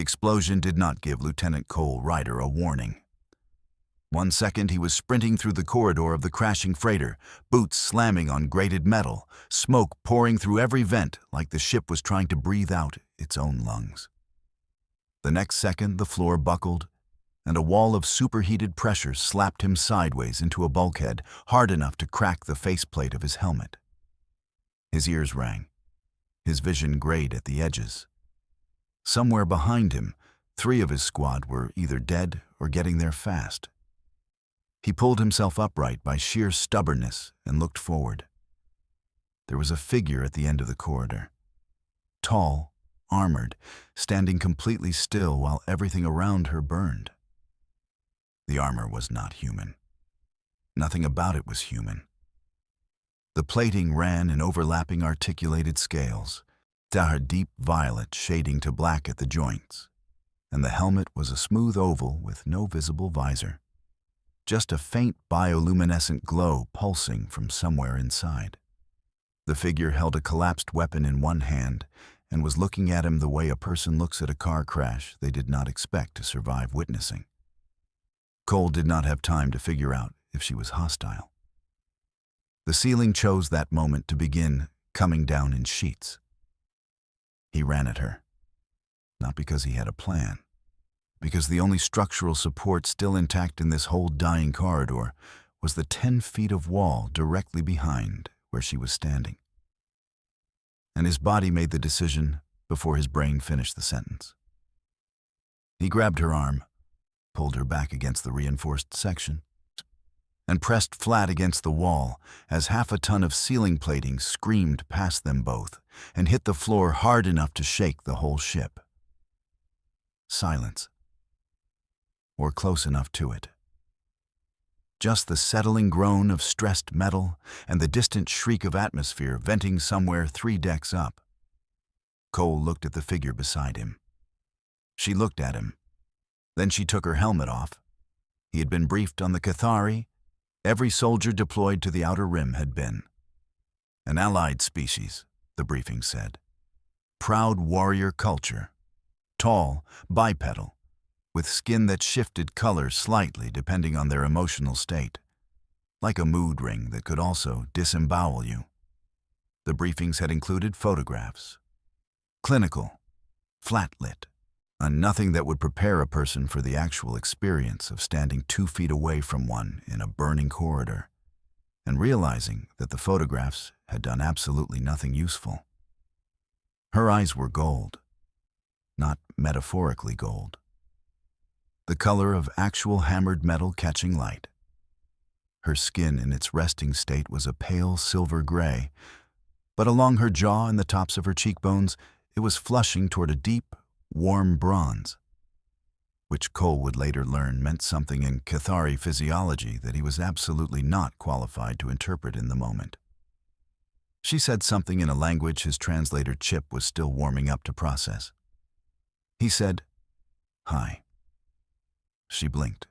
explosion did not give Lieutenant Cole Ryder a warning. 1 second he was sprinting through the corridor of the crashing freighter, boots slamming on grated metal, smoke pouring through every vent like the ship was trying to breathe out its own lungs. The next second the floor buckled, and a wall of superheated pressure slapped him sideways into a bulkhead hard enough to crack the faceplate of his helmet. His ears rang. His vision grayed at the edges. Somewhere behind him, 3 of his squad were either dead or getting there fast. He pulled himself upright by sheer stubbornness and looked forward. There was a figure at the end of the corridor. Tall, armored, standing completely still while everything around her burned. The armor was not human. Nothing about it was human. The plating ran in overlapping articulated scales, a deep violet shading to black at the joints, and the helmet was a smooth oval with no visible visor. Just a faint bioluminescent glow pulsing from somewhere inside. The figure held a collapsed weapon in one hand and was looking at him the way a person looks at a car crash they did not expect to survive witnessing. Cole did not have time to figure out if she was hostile. The ceiling chose that moment to begin coming down in sheets. He ran at her, not because he had a plan, because the only structural support still intact in this whole dying corridor was the 10 feet of wall directly behind where she was standing. And his body made the decision before his brain finished the sentence. He grabbed her arm, pulled her back against the reinforced section, and pressed flat against the wall as half a ton of ceiling plating screamed past them both and hit the floor hard enough to shake the whole ship. Silence. Or close enough to it. Just the settling groan of stressed metal and the distant shriek of atmosphere venting somewhere 3 decks up. Cole looked at the figure beside him. She looked at him. Then she took her helmet off. He had been briefed on the Cathari. Every soldier deployed to the Outer Rim had been. An allied species, the briefing said. Proud warrior culture. Tall, bipedal, with skin that shifted color slightly depending on their emotional state, like a mood ring that could also disembowel you. The briefings had included photographs. Clinical, flat-lit, and nothing that would prepare a person for the actual experience of standing 2 feet away from one in a burning corridor, and realizing that the photographs had done absolutely nothing useful. Her eyes were gold, not metaphorically gold. The color of actual hammered metal catching light. Her skin in its resting state was a pale silver gray, but along her jaw and the tops of her cheekbones, it was flushing toward a deep, warm bronze, which Cole would later learn meant something in Cathari physiology that he was absolutely not qualified to interpret in the moment. She said something in a language his translator Chip was still warming up to process. He said, "Hi." She blinked.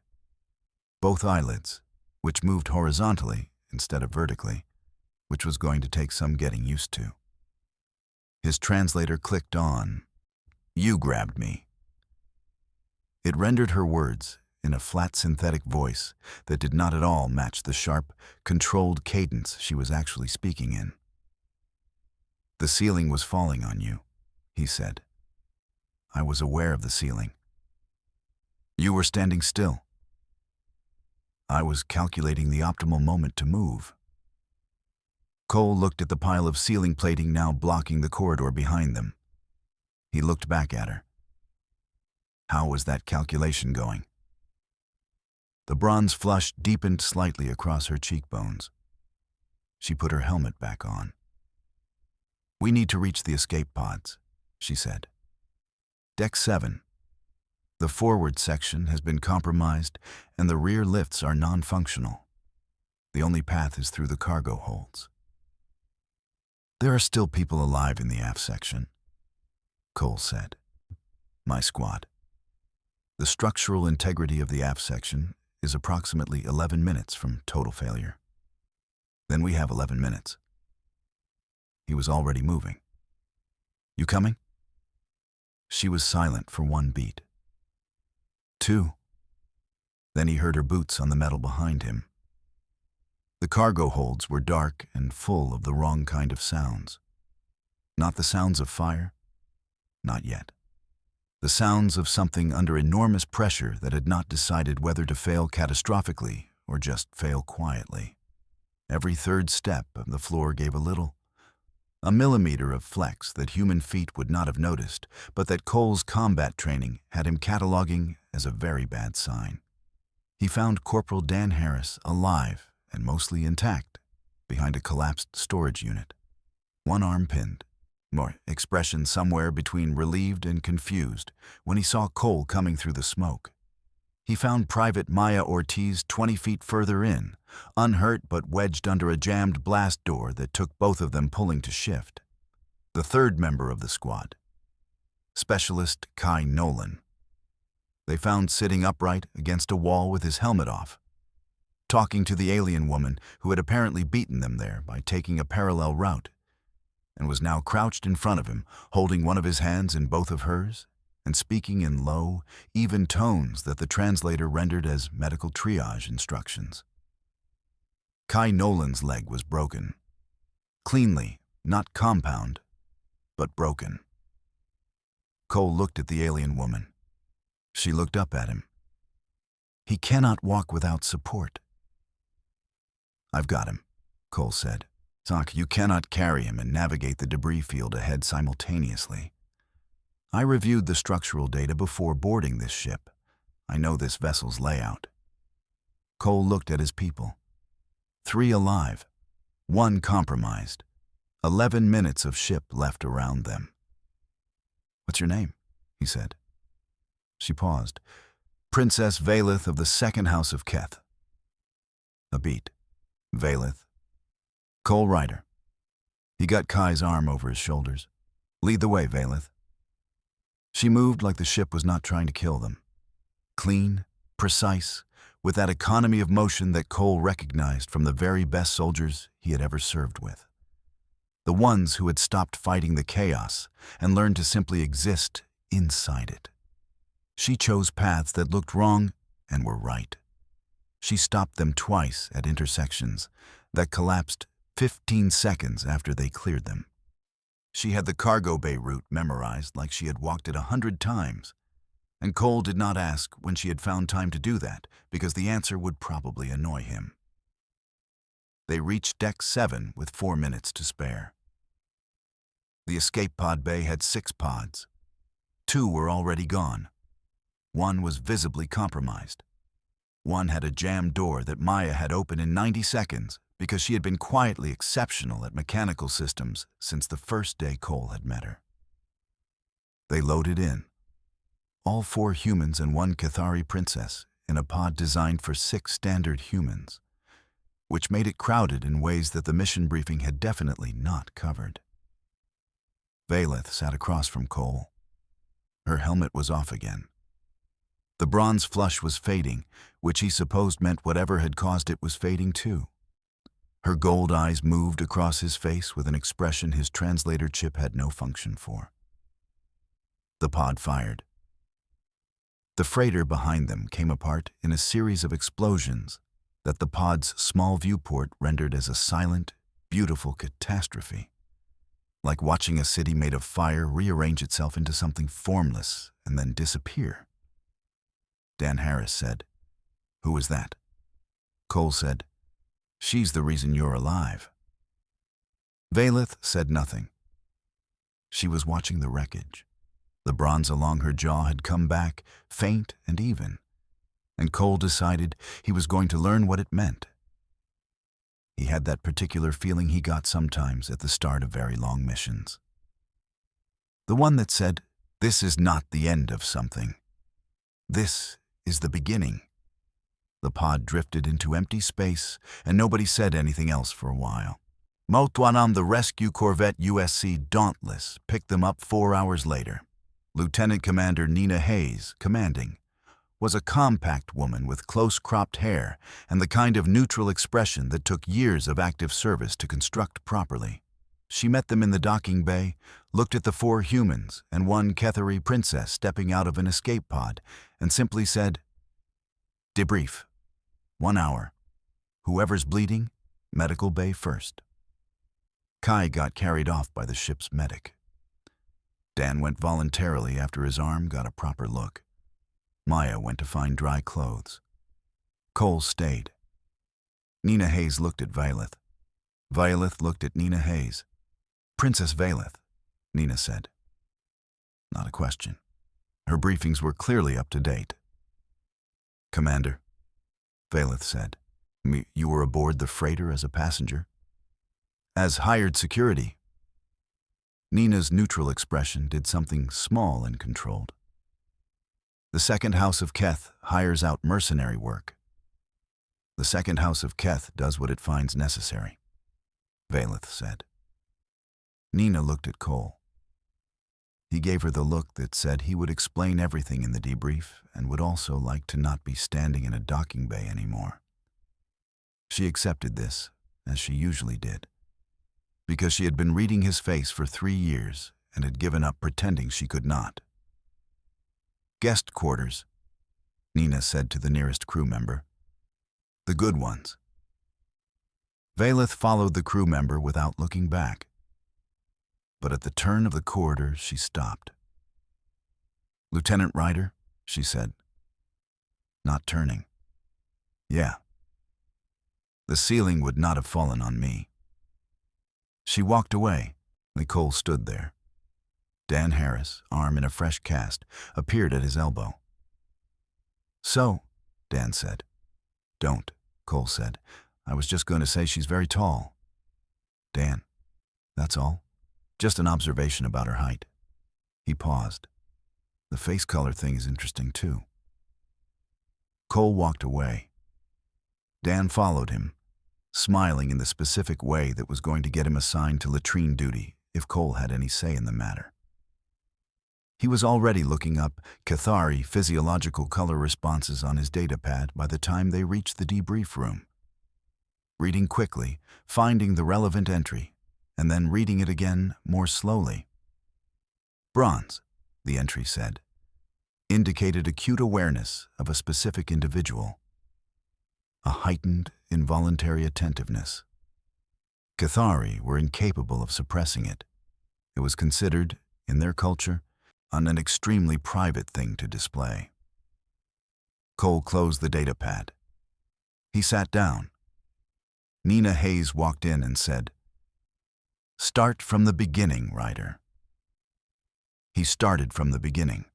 Both eyelids, which moved horizontally instead of vertically, which was going to take some getting used to. His translator clicked on, "You grabbed me." It rendered her words in a flat synthetic voice that did not at all match the sharp, controlled cadence she was actually speaking in. "The ceiling was falling on you," he said. "I was aware of the ceiling. You were standing still. I was calculating the optimal moment to move." Cole looked at the pile of ceiling plating now blocking the corridor behind them. He looked back at her. How was that calculation going? The bronze flush deepened slightly across her cheekbones. She put her helmet back on. "We need to reach the escape pods," she said. "Deck 7. The forward section has been compromised and the rear lifts are non-functional. The only path is through the cargo holds." "There are still people alive in the aft section," Cole said. "My squad. The structural integrity of the aft section is approximately 11 minutes from total failure. Then we have 11 minutes. He was already moving. "You coming?" She was silent for one beat. Two. Then he heard her boots on the metal behind him. The cargo holds were dark and full of the wrong kind of sounds. Not the sounds of fire? Not yet. The sounds of something under enormous pressure that had not decided whether to fail catastrophically or just fail quietly. Every third step of the floor gave a millimeter of flex that human feet would not have noticed, but that Cole's combat training had him cataloging as a very bad sign. He found Corporal Dan Harris alive and mostly intact behind a collapsed storage unit. One arm pinned, more expression somewhere between relieved and confused when he saw Cole coming through the smoke. He found Private Maya Ortiz 20 feet further in, unhurt but wedged under a jammed blast door that took both of them pulling to shift. The third member of the squad, Specialist Kai Nolan, they found sitting upright against a wall with his helmet off, talking to the alien woman who had apparently beaten them there by taking a parallel route, and was now crouched in front of him, holding one of his hands in both of hers, and speaking in low, even tones that the translator rendered as medical triage instructions. Kai Nolan's leg was broken. Cleanly, not compound, but broken. Cole looked at the alien woman. She looked up at him. He cannot walk without support. I've got him, Cole said. Zak, you cannot carry him and navigate the debris field ahead simultaneously. I reviewed the structural data before boarding this ship. I know this vessel's layout. Cole looked at his people. 3 alive, 1 compromised, 11 minutes of ship left around them. What's your name? He said. She paused. Princess Valeth of the Second House of Keth. A beat. Valeth. Cole Ryder. He got Kai's arm over his shoulders. Lead the way, Valeth. She moved like the ship was not trying to kill them. Clean, precise, with that economy of motion that Cole recognized from the very best soldiers he had ever served with. The ones who had stopped fighting the chaos and learned to simply exist inside it. She chose paths that looked wrong and were right. She stopped them twice at intersections that collapsed 15 seconds after they cleared them. She had the cargo bay route memorized like she had walked it 100 times, and Cole did not ask when she had found time to do that because the answer would probably annoy him. They reached Deck 7 with 4 minutes to spare. The escape pod bay had 6 pods. 2 were already gone. 1 was visibly compromised. 1 had a jammed door that Maya had opened in 90 seconds because she had been quietly exceptional at mechanical systems since the first day Cole had met her. They loaded in. All 4 humans and 1 Cathari princess in a pod designed for 6 standard humans, which made it crowded in ways that the mission briefing had definitely not covered. Valeth sat across from Cole. Her helmet was off again. The bronze flush was fading, which he supposed meant whatever had caused it was fading too. Her gold eyes moved across his face with an expression his translator chip had no function for. The pod fired. The freighter behind them came apart in a series of explosions that the pod's small viewport rendered as a silent, beautiful catastrophe, like watching a city made of fire rearrange itself into something formless and then disappear. Dan Harris said, "Who was that?" Cole said, "She's the reason you're alive." Valeth said nothing. She was watching the wreckage. The bronze along her jaw had come back, faint and even, and Cole decided he was going to learn what it meant. He had that particular feeling he got sometimes at the start of very long missions. The one that said, "This is not the end of something. This is the beginning." The pod drifted into empty space, and nobody said anything else for a while. Motwanam, the rescue corvette USC Dauntless, picked them up 4 hours later. Lieutenant Commander Nina Hayes, commanding, was a compact woman with close-cropped hair and the kind of neutral expression that took years of active service to construct properly. She met them in the docking bay, looked at the 4 humans and one Kethari princess stepping out of an escape pod, and simply said, "Debrief. 1 hour. Whoever's bleeding, medical bay first." Kai got carried off by the ship's medic. Dan went voluntarily after his arm got a proper look. Maya went to find dry clothes. Cole stayed. Nina Hayes looked at Vaelith. Vaelith looked at Nina Hayes. "Princess Vaelith," Nina said. Not a question. Her briefings were clearly up to date. "Commander," Vaelith said, "you were aboard the freighter as a passenger?" "As hired security." Nina's neutral expression did something small and controlled. "The second house of Keth hires out mercenary work. The second house of Keth does what it finds necessary," Vaelith said. Nina looked at Cole. He gave her the look that said he would explain everything in the debrief and would also like to not be standing in a docking bay anymore. She accepted this, as she usually did, because she had been reading his face for 3 years and had given up pretending she could not. "Guest quarters," Nina said to the nearest crew member. "The good ones." Vaelith followed the crew member without looking back. But at the turn of the corridor, she stopped. "Lieutenant Ryder," she said, not turning. "Yeah." The ceiling would not have fallen on me. She walked away. Nicole stood there. Dan Harris, arm in a fresh cast, appeared at his elbow. "So," Dan said. "Don't," Cole said. "I was just going to say she's very tall." "Dan, that's all. Just an observation about her height." He paused. "The face color thing is interesting too." Cole walked away. Dan followed him, smiling in the specific way that was going to get him assigned to latrine duty if Cole had any say in the matter. He was already looking up Kethari physiological color responses on his datapad by the time they reached the debrief room. Reading quickly, finding the relevant entry, and then reading it again more slowly. "Bronze," the entry said, indicated acute awareness of a specific individual. A heightened, involuntary attentiveness. Kethari were incapable of suppressing it. It was considered, in their culture, an extremely private thing to display. Cole closed the datapad. He sat down. Nina Hayes walked in and said, "Start from the beginning, Ryder." He started from the beginning.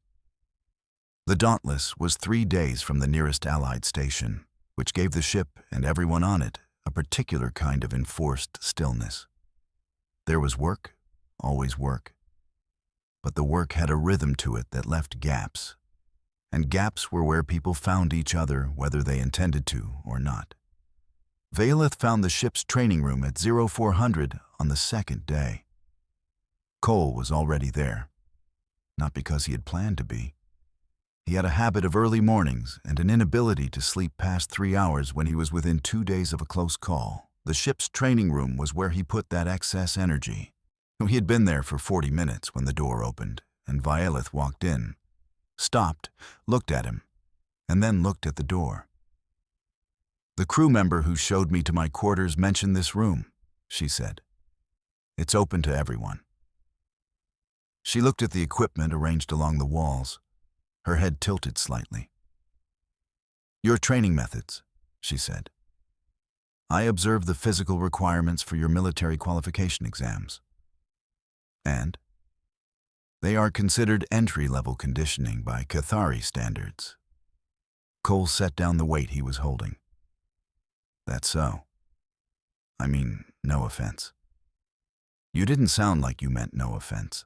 The Dauntless was 3 days from the nearest Allied station, which gave the ship and everyone on it a particular kind of enforced stillness. There was work, always work. But the work had a rhythm to it that left gaps. And gaps were where people found each other whether they intended to or not. Vaelith found the ship's training room at 0400 on the 2nd day. Cole was already there. Not because he had planned to be. He had a habit of early mornings and an inability to sleep past 3 hours when he was within 2 days of a close call. The ship's training room was where he put that excess energy. He had been there for 40 minutes when the door opened, and Vaelith walked in, stopped, looked at him, and then looked at the door. "The crew member who showed me to my quarters mentioned this room," she said. "It's open to everyone." She looked at the equipment arranged along the walls, her head tilted slightly. "Your training methods," she said. "I observe the physical requirements for your military qualification exams. And they are considered entry-level conditioning by Kethari standards." Cole set down the weight he was holding. "That's so. I mean, no offense." "You didn't sound like you meant no offense."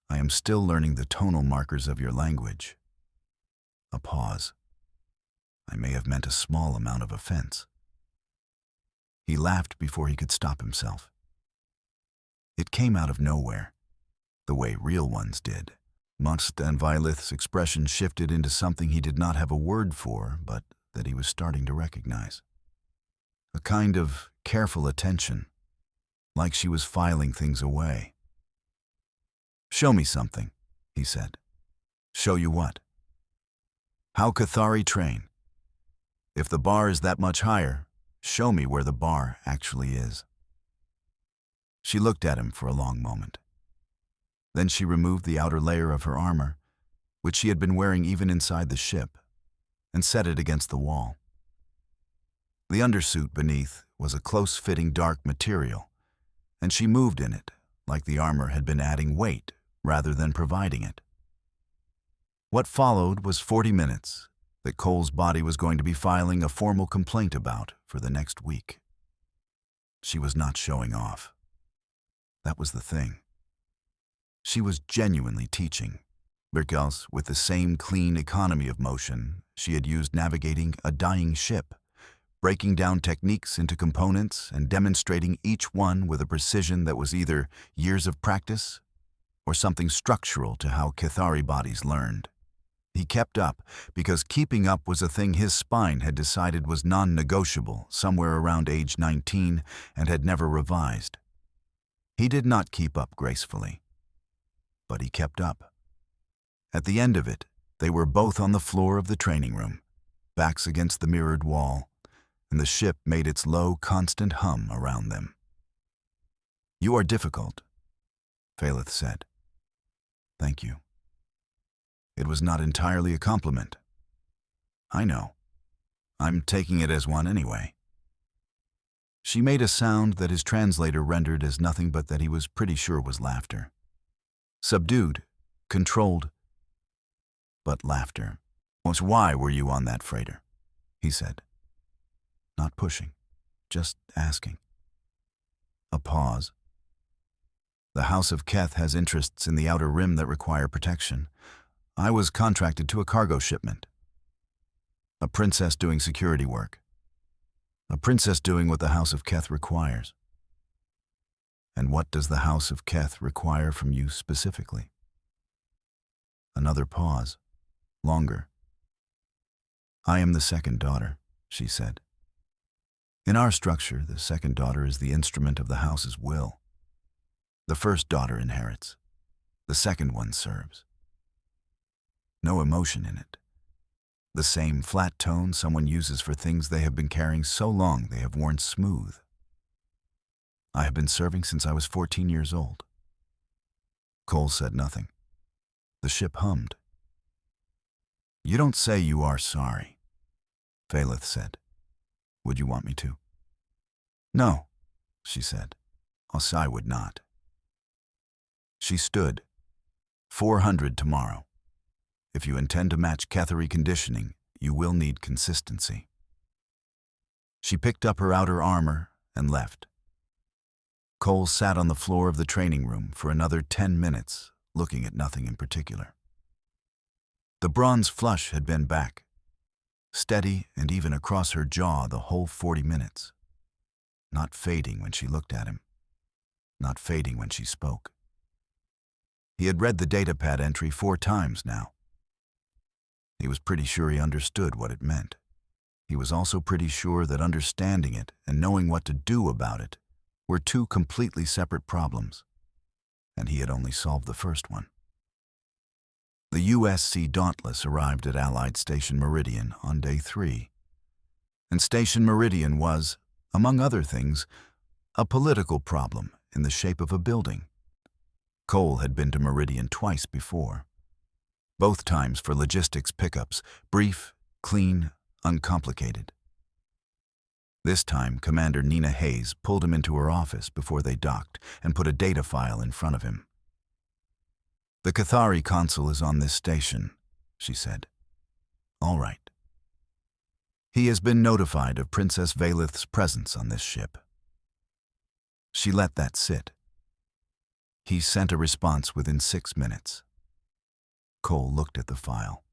"I am still learning the tonal markers of your language." A pause. "I may have meant a small amount of offense." He laughed before he could stop himself. It came out of nowhere, the way real ones did. Must and Vaelith's expression shifted into something he did not have a word for, but that he was starting to recognize. A kind of careful attention. like she was filing things away. "Show me something," he said. "Show you what?" "How Cathari train. If the bar is that much higher, show me where the bar actually is." She looked at him for a long moment. Then she removed the outer layer of her armor, which she had been wearing even inside the ship, and set it against the wall. The undersuit beneath was a close-fitting dark material, and she moved in it like the armor had been adding weight rather than providing it. What followed was 40 minutes that Cole's body was going to be filing a formal complaint about for the next week. She was not showing off. That was the thing. She was genuinely teaching, because with the same clean economy of motion she had used navigating a dying ship, breaking down techniques into components and demonstrating each one with a precision that was either years of practice or something structural to how Cathari bodies learned. He kept up because keeping up was a thing his spine had decided was non-negotiable somewhere around age 19 and had never revised. He did not keep up gracefully, but he kept up. At the end of it, they were both on the floor of the training room, backs against the mirrored wall, and the ship made its low, constant hum around them. "You are difficult," Phaleth said. "Thank you." It was not entirely a compliment. "I know. I'm taking it as one anyway." She made a sound that his translator rendered as nothing but that he was pretty sure was laughter. Subdued, controlled, but laughter. "Why were you on that freighter?" he said. "Not pushing, just asking." A pause. "The House of Keth has interests in the Outer Rim that require protection. I was contracted to a cargo shipment. A princess doing security work. A princess doing what the House of Keth requires." "And what does the House of Keth require from you specifically?" Another pause. Longer. "I am the second daughter," she said. "In our structure, the second daughter is the instrument of the house's will. The first daughter inherits. The second one serves." No emotion in it. The same flat tone someone uses for things they have been carrying so long they have worn smooth. "I have been serving since I was 14 years old." Cole said nothing. The ship hummed. "You don't say you are sorry," Phaleth said. "Would you want me to?" "No," she said. "I would not." She stood. 400 tomorrow. If you intend to match Cathari conditioning, you will need consistency. She picked up her outer armor and left. Cole sat on the floor of the training room for another 10 minutes, looking at nothing in particular. The bronze flush had been back, steady and even across her jaw the whole 40 minutes, not fading when she looked at him, not fading when she spoke. He had read the datapad entry 4 times now. He was pretty sure he understood what it meant. He was also pretty sure that understanding it and knowing what to do about it were 2 completely separate problems, and he had only solved the first one. The USC Dauntless arrived at Allied Station Meridian on day 3, and Station Meridian was, among other things, a political problem in the shape of a building. Cole had been to Meridian twice before. Both times for logistics pickups, brief, clean, uncomplicated. This time, Commander Nina Hayes pulled him into her office before they docked and put a data file in front of him. "The Cathari consul is on this station," she said. "All right." "He has been notified of Princess Valeth's presence on this ship." She let that sit. He sent a response within 6 minutes. Cole looked at the file.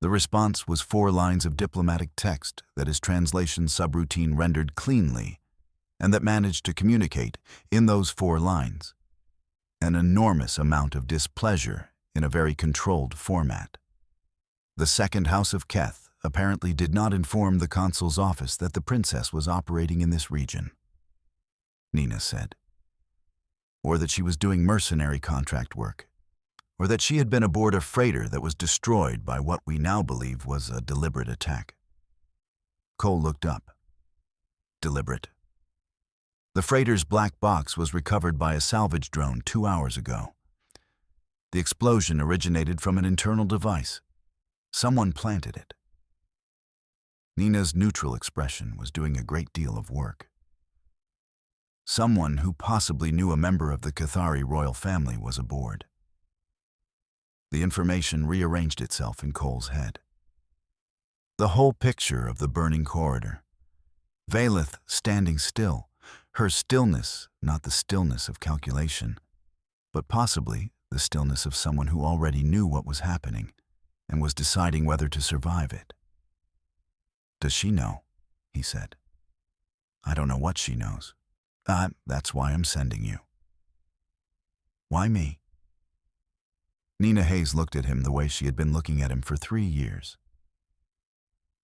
The response was 4 lines of diplomatic text that his translation subroutine rendered cleanly, and that managed to communicate, in those 4 lines, an enormous amount of displeasure in a very controlled format. The second House of Keth apparently did not inform the consul's office that the princess was operating in this region. Nina said. Or that she was doing mercenary contract work. Or that she had been aboard a freighter that was destroyed by what we now believe was a deliberate attack. Cole looked up. Deliberate. The freighter's black box was recovered by a salvage drone 2 hours ago. The explosion originated from an internal device. Someone planted it. Nina's neutral expression was doing a great deal of work. Someone who possibly knew a member of the Cathari royal family was aboard. The information rearranged itself in Cole's head. The whole picture of the burning corridor. Valeth standing still, her stillness not the stillness of calculation, but possibly the stillness of someone who already knew what was happening and was deciding whether to survive it. Does she know? He said. I don't know what she knows. That's why I'm sending you. Why me? Nina Hayes looked at him the way she had been looking at him for 3 years.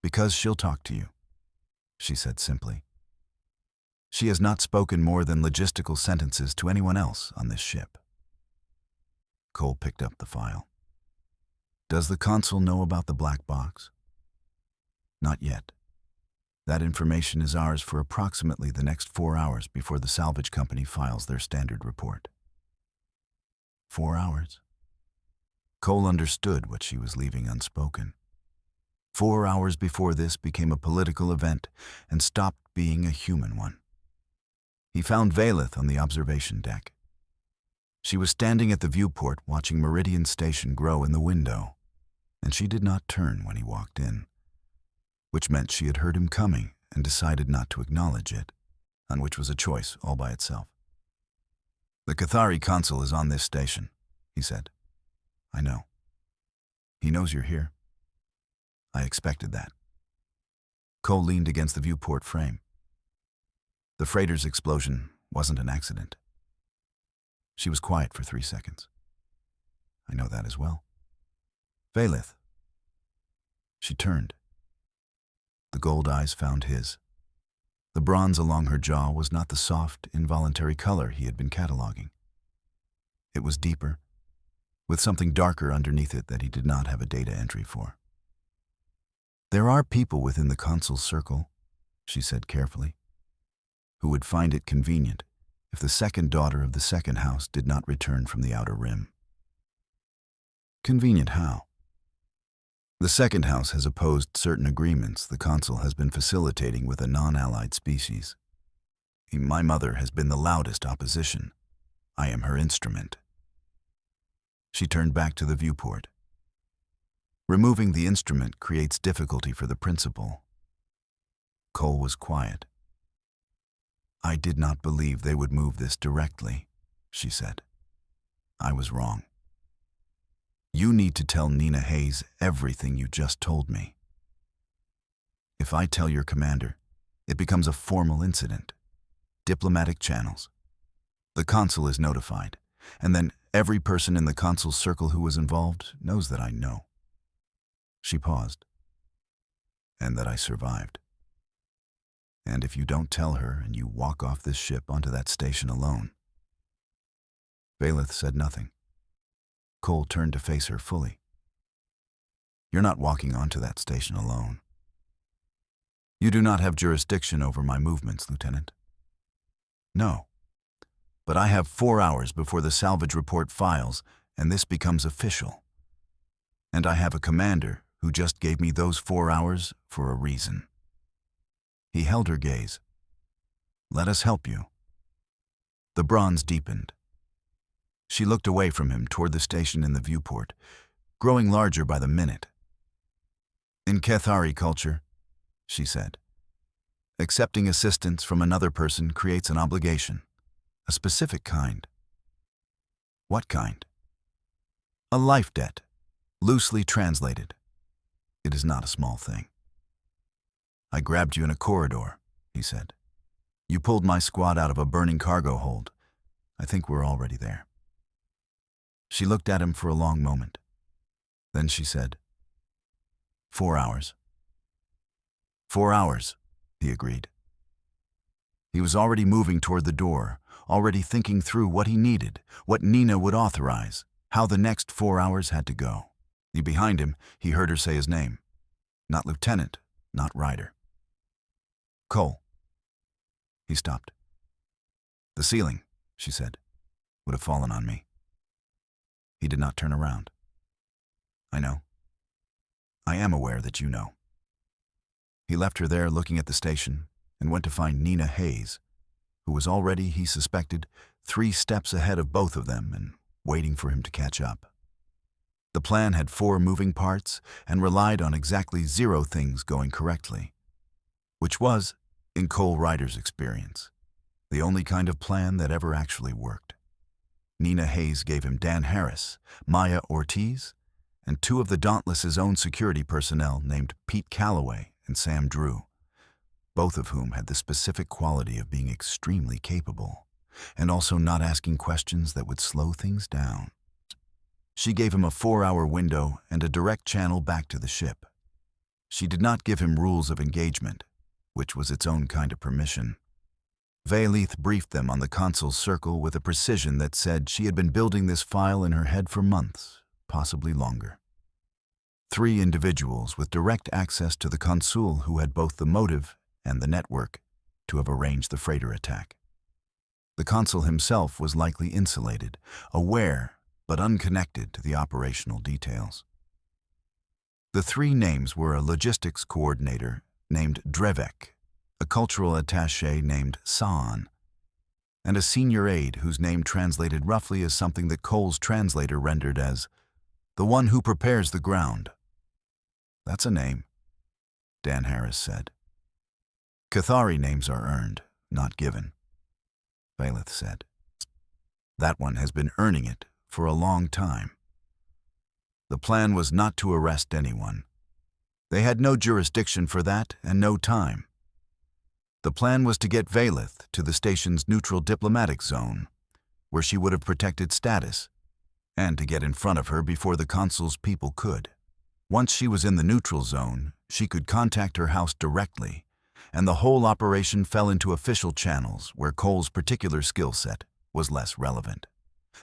Because she'll talk to you, she said simply. She has not spoken more than logistical sentences to anyone else on this ship. Cole picked up the file. Does the consul know about the black box? Not yet. That information is ours for approximately the next 4 hours before the salvage company files their standard report. 4 hours? Cole understood what she was leaving unspoken. 4 hours before this became a political event and stopped being a human one. He found Valeth on the observation deck. She was standing at the viewport watching Meridian Station grow in the window, and she did not turn when he walked in, which meant she had heard him coming and decided not to acknowledge it, on which was a choice all by itself. The Cathari consul is on this station, he said. I know. He knows you're here. I expected that. Cole leaned against the viewport frame. The freighter's explosion wasn't an accident. She was quiet for 3 seconds. I know that as well. Valeth. She turned. The gold eyes found his. The bronze along her jaw was not the soft, involuntary color he had been cataloging. It was deeper, with something darker underneath it that he did not have a data entry for. There are people within the consul's circle, she said carefully, who would find it convenient if the second daughter of the second house did not return from the outer rim. Convenient how? The second house has opposed certain agreements the consul has been facilitating with a non-allied species. My mother has been the loudest opposition. I am her instrument. She turned back to the viewport. Removing the instrument creates difficulty for the principal. Cole was quiet. I did not believe they would move this directly, she said. I was wrong. You need to tell Nina Hayes everything you just told me. If I tell your commander, it becomes a formal incident. Diplomatic channels. The consul is notified, and then every person in the consul's circle who was involved knows that I know. She paused. And that I survived. And if you don't tell her and you walk off this ship onto that station alone. Valeth said nothing. Cole turned to face her fully. You're not walking onto that station alone. You do not have jurisdiction over my movements, Lieutenant. No. But I have 4 hours before the salvage report files, and this becomes official. And I have a commander who just gave me those 4 hours for a reason. He held her gaze. Let us help you. The bronze deepened. She looked away from him toward the station in the viewport, growing larger by the minute. In Cathari culture, she said, accepting assistance from another person creates an obligation, a specific kind. What kind? A life debt, loosely translated. It is not a small thing. I grabbed you in a corridor, he said. You pulled my squad out of a burning cargo hold. I think we're already there. She looked at him for a long moment. Then she said, 4 hours. 4 hours, he agreed. He was already moving toward the door, already thinking through what he needed, what Nina would authorize, how the next 4 hours had to go. Behind him, he heard her say his name. Not Lieutenant, not Ryder. Cole. He stopped. The ceiling, she said, would have fallen on me. He did not turn around. I know. I am aware that you know. He left her there looking at the station and went to find Nina Hayes, who was already, he suspected, 3 steps ahead of both of them and waiting for him to catch up. The plan had 4 moving parts and relied on exactly 0 things going correctly, which was, in Cole Ryder's experience, the only kind of plan that ever actually worked. Nina Hayes gave him Dan Harris, Maya Ortiz, and 2 of the Dauntless's own security personnel named Pete Calloway and Sam Drew, both of whom had the specific quality of being extremely capable and also not asking questions that would slow things down. She gave him a 4-hour window and a direct channel back to the ship. She did not give him rules of engagement, which was its own kind of permission. Vaylith briefed them on the consul's circle with a precision that said she had been building this file in her head for months, possibly longer. 3 individuals with direct access to the consul who had both the motive and the network to have arranged the freighter attack. The consul himself was likely insulated, aware but unconnected to the operational details. The 3 names were a logistics coordinator named Drevek, a cultural attaché named Saan, and a senior aide whose name translated roughly as something that Cole's translator rendered as the one who prepares the ground. That's a name, Dan Harris said. Cathari names are earned, not given, Vaylith said. That one has been earning it for a long time. The plan was not to arrest anyone. They had no jurisdiction for that and no time. The plan was to get Vaylith to the station's neutral diplomatic zone, where she would have protected status, and to get in front of her before the consul's people could. Once she was in the neutral zone, she could contact her house directly, and the whole operation fell into official channels where Cole's particular skill set was less relevant.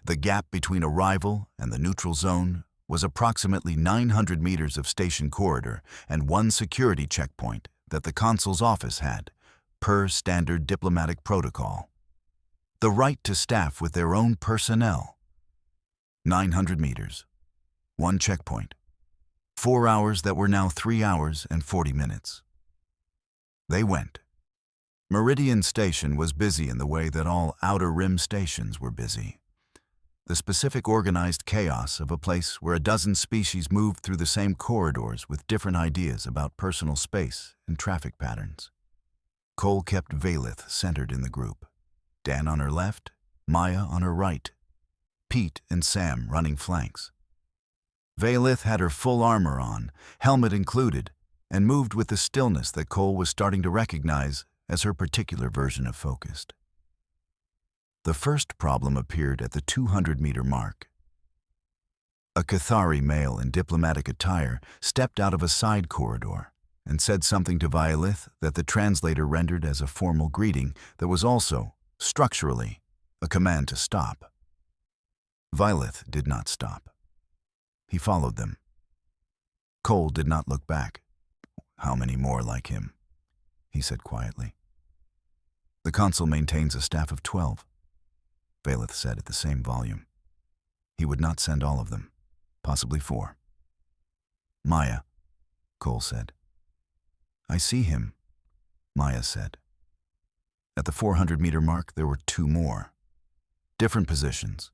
The gap between arrival and the neutral zone was approximately 900 meters of station corridor and 1 security checkpoint that the consul's office had, per standard diplomatic protocol. The right to staff with their own personnel. 900 meters, 1 checkpoint, 4 hours that were now 3 hours and 40 minutes. They went. Meridian Station was busy in the way that all Outer Rim stations were busy. The specific organized chaos of a place where a dozen species moved through the same corridors with different ideas about personal space and traffic patterns. Cole kept Vaylith centered in the group. Dan on her left, Maya on her right, Pete and Sam running flanks. Vaylith had her full armor on, helmet included, and moved with the stillness that Cole was starting to recognize as her particular version of focused. The first problem appeared at the 200-meter mark. A Cathari male in diplomatic attire stepped out of a side corridor and said something to Vaylith that the translator rendered as a formal greeting that was also, structurally, a command to stop. Vaylith did not stop. He followed them. Cole did not look back. How many more like him? He said quietly. The consul maintains a staff of 12. Vaylith said at the same volume. He would not send all of them, possibly 4. Maya, Cole said. I see him, Maya said. At the 400-meter mark, there were 2 more. Different positions,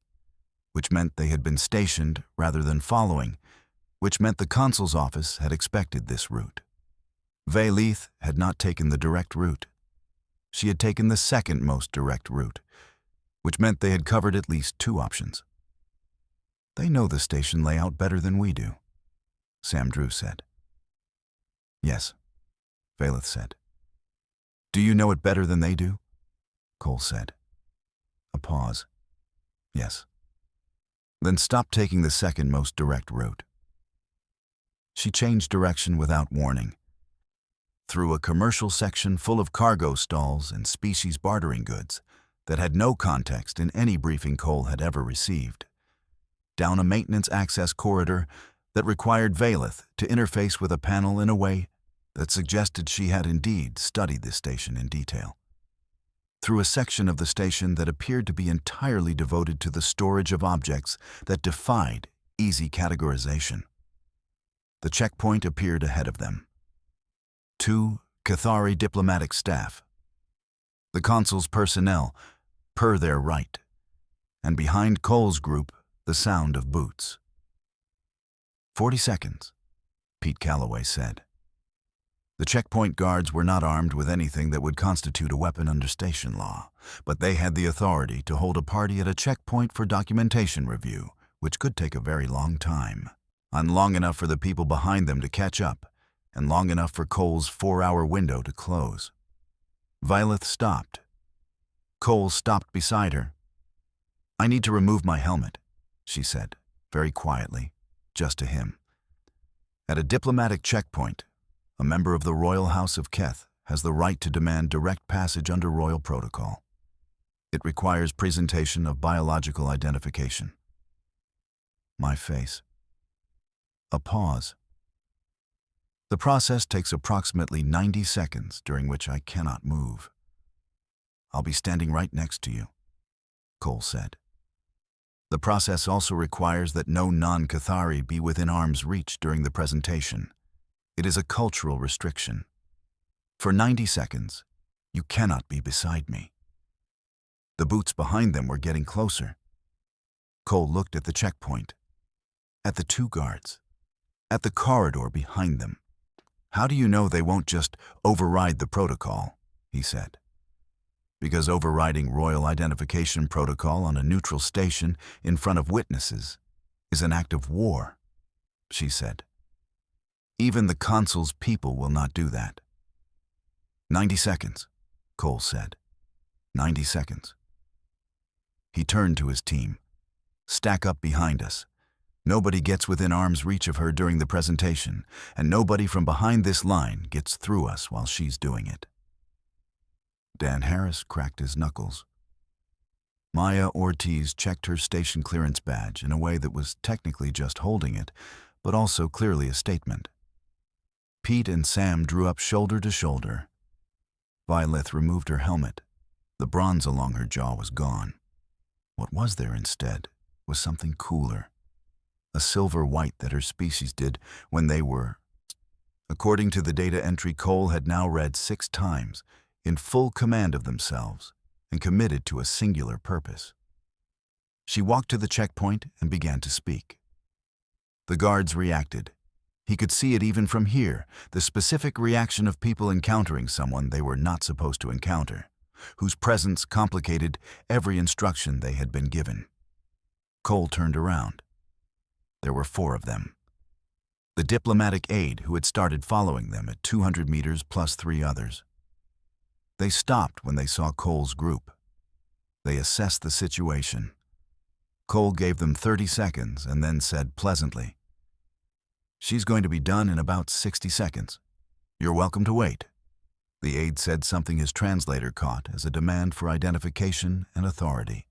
which meant they had been stationed rather than following, which meant the consul's office had expected this route. Vaylith had not taken the direct route. She had taken the second most direct route, which meant they had covered at least 2 options. They know the station layout better than we do, Sam Drew said. Yes, Vaylith said. Do you know it better than they do? Cole said. A pause. Yes. Then stop taking the second most direct route. She changed direction without warning. through a commercial section full of cargo stalls and species bartering goods that had no context in any briefing Cole had ever received, down a maintenance access corridor that required Valeth to interface with a panel in a way that suggested she had indeed studied this station in detail, through a section of the station that appeared to be entirely devoted to the storage of objects that defied easy categorization. The checkpoint appeared ahead of them. 2 Cathari diplomatic staff, the consul's personnel, per their right, and behind Cole's group, the sound of boots. 40 seconds, Pete Calloway said. The checkpoint guards were not armed with anything that would constitute a weapon under station law, but they had the authority to hold a party at a checkpoint for documentation review, which could take a very long time, and long enough for the people behind them to catch up, and long enough for Cole's 4-hour window to close. Violet stopped. Cole stopped beside her. "I need to remove my helmet," she said, very quietly, just to him. At a diplomatic checkpoint, a member of the Royal House of Keth has the right to demand direct passage under royal protocol. It requires presentation of biological identification. My face. A pause. The process takes approximately 90 seconds, during which I cannot move. "I'll be standing right next to you," Cole said. The process also requires that no non-Cathari be within arm's reach during the presentation. It is a cultural restriction. For 90 seconds, you cannot be beside me. The boots behind them were getting closer. Cole looked at the checkpoint, at the 2 guards, at the corridor behind them. "How do you know they won't just override the protocol?" he said. "Because overriding royal identification protocol on a neutral station in front of witnesses is an act of war," she said. "Even the consul's people will not do that." 90 seconds, Cole said. 90 seconds. He turned to his team. "Stack up behind us. Nobody gets within arm's reach of her during the presentation, and nobody from behind this line gets through us while she's doing it." Dan Harris cracked his knuckles. Maya Ortiz checked her station clearance badge in a way that was technically just holding it, but also clearly a statement. Pete and Sam drew up shoulder to shoulder. Violet removed her helmet. The bronze along her jaw was gone. What was there instead was something cooler, a silver white that her species did when they were, according to the data entry Cole had now read 6 times, in full command of themselves and committed to a singular purpose. She walked to the checkpoint and began to speak. The guards reacted. He could see it even from here, the specific reaction of people encountering someone they were not supposed to encounter, whose presence complicated every instruction they had been given. Cole turned around. There were 4 of them. The diplomatic aide who had started following them at 200 meters plus 3 others. They stopped when they saw Cole's group. They assessed the situation. Cole gave them 30 seconds and then said pleasantly, "She's going to be done in about 60 seconds. You're welcome to wait." The aide said something his translator caught as a demand for identification and authority.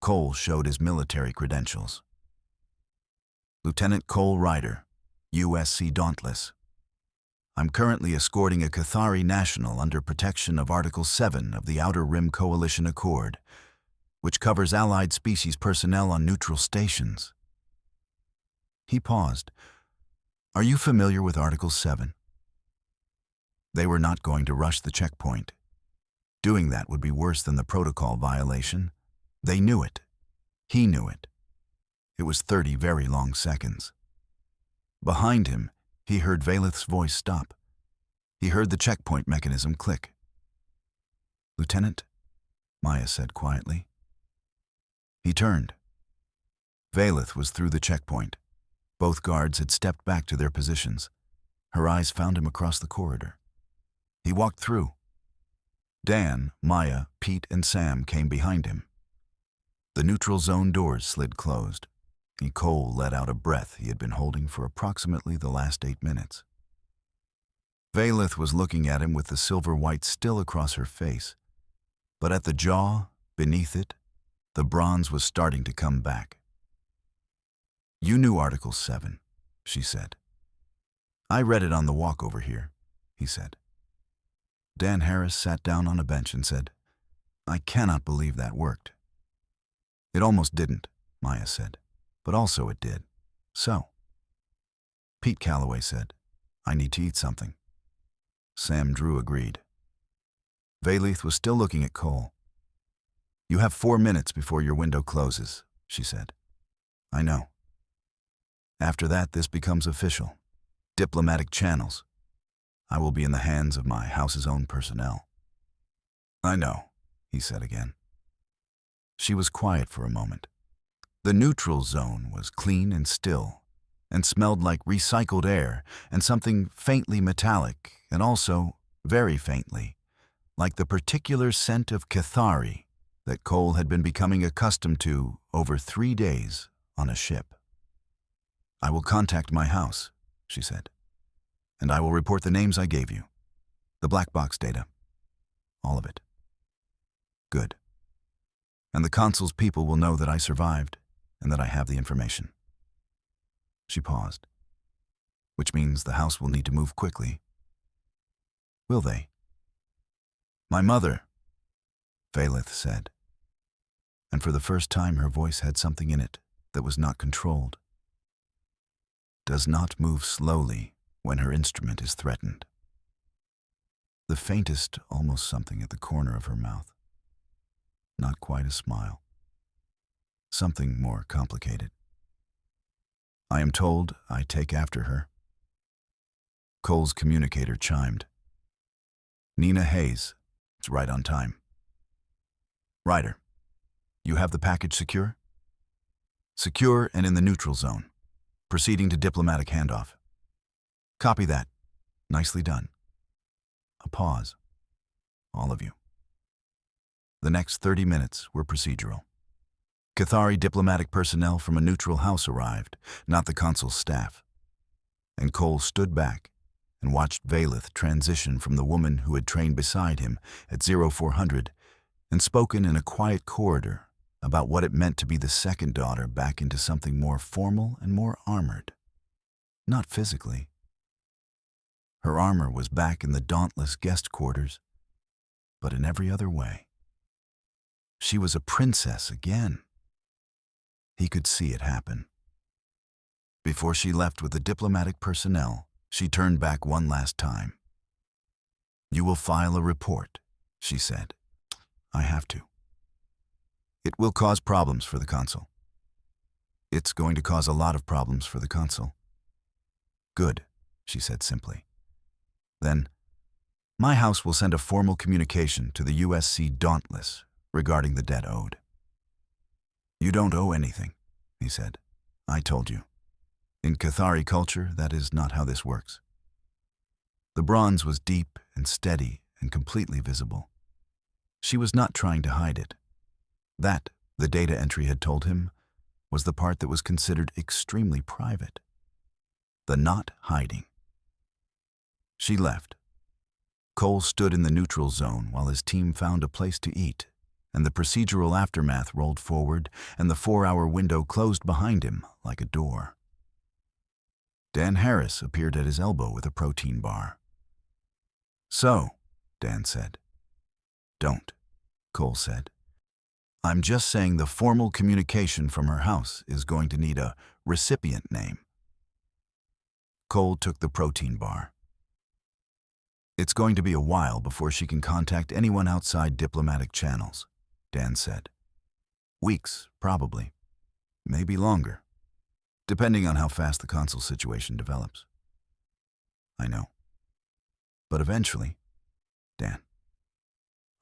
Cole showed his military credentials. "Lieutenant Cole Ryder, USC Dauntless. I'm currently escorting a Cathari national under protection of Article 7 of the Outer Rim Coalition Accord, which covers allied species personnel on neutral stations." He paused. "Are you familiar with Article 7? They were not going to rush the checkpoint. Doing that would be worse than the protocol violation. They knew it. He knew it. It was 30 very long seconds. Behind him, he heard Valeth's voice stop. He heard the checkpoint mechanism click. "Lieutenant," Maya said quietly. He turned. Valeth was through the checkpoint. Both guards had stepped back to their positions. Her eyes found him across the corridor. He walked through. Dan, Maya, Pete, and Sam came behind him. The neutral zone doors slid closed, and Cole let out a breath he had been holding for approximately the last 8 minutes. Valith was looking at him with the silver white still across her face, but at the jaw, beneath it, the bronze was starting to come back. "You knew Article 7, she said. "I read it on the walk over here," he said. Dan Harris sat down on a bench and said, "I cannot believe that worked." "It almost didn't," Maya said, "but also it did. So?" Pete Calloway said, "I need to eat something." Sam Drew agreed. Valith was still looking at Cole. "You have 4 minutes before your window closes," she said. "I know. After that, this becomes official. Diplomatic channels. I will be in the hands of my house's own personnel." "I know," he said again. She was quiet for a moment. The neutral zone was clean and still, and smelled like recycled air and something faintly metallic, and also, very faintly, like the particular scent of Cathari that Cole had been becoming accustomed to over 3 days on a ship. "I will contact my house," she said, "and I will report the names I gave you, the black box data, all of it. Good. And the consul's people will know that I survived and that I have the information." She paused. "Which means the house will need to move quickly. Will they?" "My mother," Valith said. And for the first time her voice had something in it that was not controlled. "Does not move slowly when her instrument is threatened." The faintest, almost something at the corner of her mouth. Not quite a smile. Something more complicated. "I am told I take after her." Cole's communicator chimed. "Nina Hayes. It's right on time." "Ryder, you have the package secure?" "Secure and in the neutral zone. Proceeding to diplomatic handoff." "Copy that. Nicely done." A pause. "All of you." The next 30 minutes were procedural. Cathari diplomatic personnel from a neutral house arrived, not the consul's staff. And Cole stood back and watched Valith transition from the woman who had trained beside him at 0400 and spoken in a quiet corridor about what it meant to be the second daughter back into something more formal and more armored. Not physically. Her armor was back in the dauntless guest quarters, but in every other way. She was a princess again. He could see it happen. Before she left with the diplomatic personnel, she turned back one last time. "You will file a report," she said. "I have to. It will cause problems for the consul." "It's going to cause a lot of problems for the consul." "Good," she said simply. "Then, my house will send a formal communication to the USC Dauntless regarding the debt owed." "You don't owe anything," he said. "I told you. In Cathari culture, that is not how this works." The bronze was deep and steady and completely visible. She was not trying to hide it. That, the data entry had told him, was the part that was considered extremely private. The not hiding. She left. Cole stood in the neutral zone while his team found a place to eat, and the procedural aftermath rolled forward, and the 4-hour window closed behind him like a door. Dan Harris appeared at his elbow with a protein bar. "So," Dan said. "Don't," Cole said. "I'm just saying the formal communication from her house is going to need a recipient name." Cole took the protein bar. "It's going to be a while before she can contact anyone outside diplomatic channels," Dan said. "Weeks, probably. Maybe longer. Depending on how fast the consul situation develops." "I know. But eventually, Dan."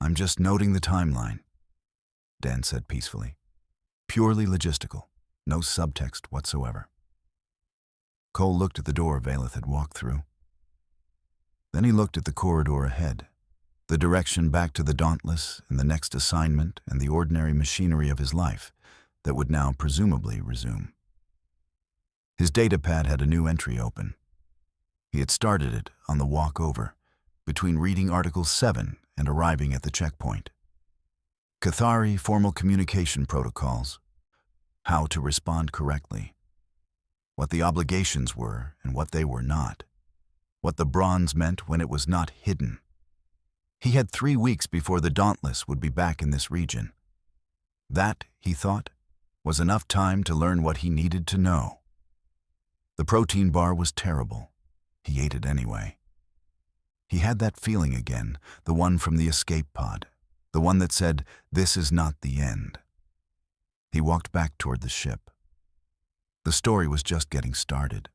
"I'm just noting the timeline," Dan said peacefully. "Purely logistical. No subtext whatsoever." Cole looked at the door Valith had walked through. Then he looked at the corridor ahead, the direction back to the Dauntless and the next assignment and the ordinary machinery of his life that would now presumably resume. His datapad had a new entry open. He had started it on the walk over, between reading Article 7 and arriving at the checkpoint. Cathari Formal Communication Protocols. How to respond correctly. What the obligations were and what they were not. What the bronze meant when it was not hidden. He had 3 weeks before the Dauntless would be back in this region. That, he thought, was enough time to learn what he needed to know. The protein bar was terrible. He ate it anyway. He had that feeling again, the one from the escape pod, the one that said, "This is not the end." He walked back toward the ship. The story was just getting started.